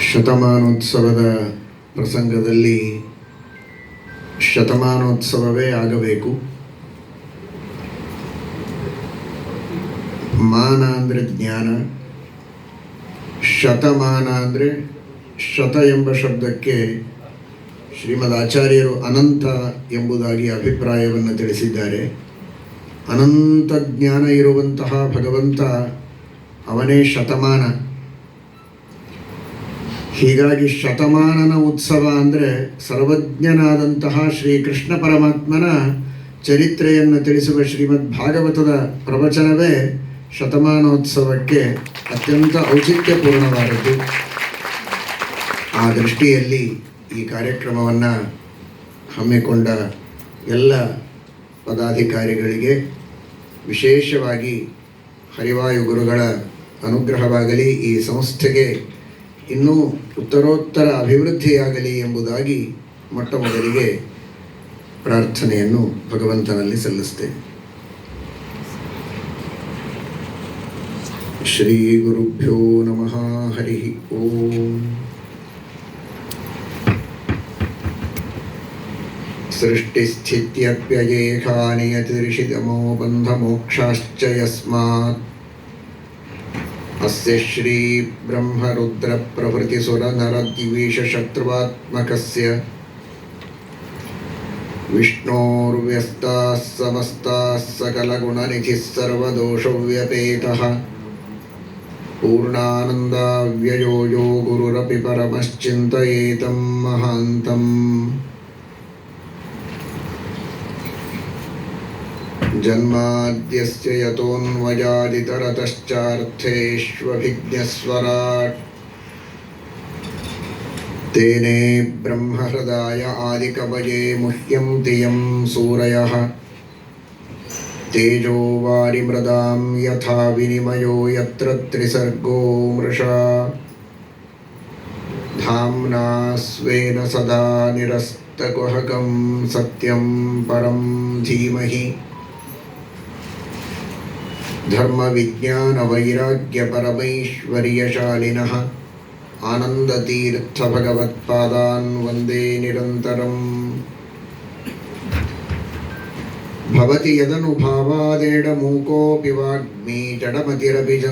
ಶತಮಾನೋತ್ಸವದ ಪ್ರಸಂಗದಲ್ಲಿ ಶತಮಾನೋತ್ಸವವೇ ಆಗಬೇಕು. ಮಾನ ಅಂದರೆ ಜ್ಞಾನ, ಶತಮಾನ ಅಂದರೆ ಶತ ಎಂಬ ಶಬ್ದಕ್ಕೆ ಶ್ರೀಮದ್ ಆಚಾರ್ಯರು ಅನಂತ ಎಂಬುದಾಗಿ ಅಭಿಪ್ರಾಯವನ್ನು ತಿಳಿಸಿದ್ದಾರೆ. ಅನಂತ ಜ್ಞಾನ ಇರುವಂತಹ ಭಗವಂತ ಅವನೇ ಶತಮಾನ. ಹೀಗಾಗಿ ಶತಮಾನನ ಉತ್ಸವ ಅಂದರೆ ಸರ್ವಜ್ಞನಾದಂತಹ ಶ್ರೀಕೃಷ್ಣ ಪರಮಾತ್ಮನ ಚರಿತ್ರೆಯನ್ನು ತಿಳಿಸುವ ಶ್ರೀಮದ್ ಭಾಗವತದ ಪ್ರವಚನವೇ ಶತಮಾನೋತ್ಸವಕ್ಕೆ ಅತ್ಯಂತ ಔಚಿತ್ಯಪೂರ್ಣವಾದದ್ದು. ಆ ದೃಷ್ಟಿಯಲ್ಲಿ ಈ ಕಾರ್ಯಕ್ರಮವನ್ನು ಹಮ್ಮಿಕೊಂಡ ಎಲ್ಲ ಪದಾಧಿಕಾರಿಗಳಿಗೆ, ವಿಶೇಷವಾಗಿ ಹರಿವಾಯು ಗುರುಗಳ ಅನುಗ್ರಹವಾಗಲಿ, ಈ ಸಂಸ್ಥೆಗೆ ಇನ್ನೂ ಉತ್ತರೋತ್ತರ ಅಭಿವೃದ್ಧಿಯಾಗಲಿ ಎಂಬುದಾಗಿ ಮೊಟ್ಟ ಮೊದಲಿಗೆ ಪ್ರಾರ್ಥನೆಯನ್ನು ಭಗವಂತನಲ್ಲಿ ಸಲ್ಲಿಸ್ತೇನೆ. ಶ್ರೀ ಗುರುಭ್ಯೋ ನಮಃ. ಹರಿ ಓಂ. ಸೃಷ್ಟಿಸ್ಥಿತ್ಯಪ್ಯಯೇಖಾ ನಿಯತಿರಿಷಿತಮೋ ಬಂಧಮೋಕ್ಷಾಶ್ಚ ಯಸ್ಮಾತ್ ಅಸ್ಯ ಶ್ರೀ ಬ್ರಹ್ಮರುದ್ರ ಪ್ರಭೃತಿ ಸುರ ನರ ದಿವೀಶ ಶತ್ರುವಾತ್ಮಕಸ್ಯ ವಿಷ್ಣೋರ್ವ್ಯಸ್ತಾಃ ಸಮಸ್ತಾಃ ಸಕಲಗುಣನಿಧಿಃ ಸರ್ವದೋಷವ್ಯಪೇತಃ ಪೂರ್ಣಾನಂದಾವ್ಯಯೋ ಯೋ ಗುರುರಪಿ ಪರಮಶ್ಚಿಂತಯೇತಂ ಮಹಾಂತಂ. ಜನ್ಮಾದ್ಯಸ್ಯ ಯತೋನ್ಮಯಾದಿತರತಶ್ಚಾರ್ಥೇಷ್ವಭಿಜ್ಞಸ್ವರಾಟ್ ತೇನೇ ಬ್ರಹ್ಮಹೃದಾಯ ಆದಿಕವಯೇ ಮುಹ್ಯಂತಿ ಯಂ ಸೂರಯಃ ತೇಜೋ ವಾರಿಮೃದಾಂ ಯಥಾ ವಿನಿಮಯೋ ಯತ್ರ ತ್ರಿಸರ್ಗೋ ಮೃಷಾ ಧಾಮ್ನಾ ಸ್ವೇನ ಸದಾ ನಿರಸ್ತಕುಹಕಂ ಸತ್ಯಂ ಪರಂ ಧೀಮಹಿ. ಧರ್ಮ ವಿಜ್ಞಾನ ವೈರಾಗ್ಯ ಪರಮೈಶ್ವರ್ಯಶಾಲಿನಃ ಆನಂದತೀರ್ಥ ಭಗವತ್ಪಾದಾನ್ ವಂದೇ ನಿರಂತರಂ. ಭವತಿ ಯದನುಭಾವಾದೇಡ ಮೂಕೋಪಿ ವಾಗ್ಮಿ ಜಡಮತಿರಪಿ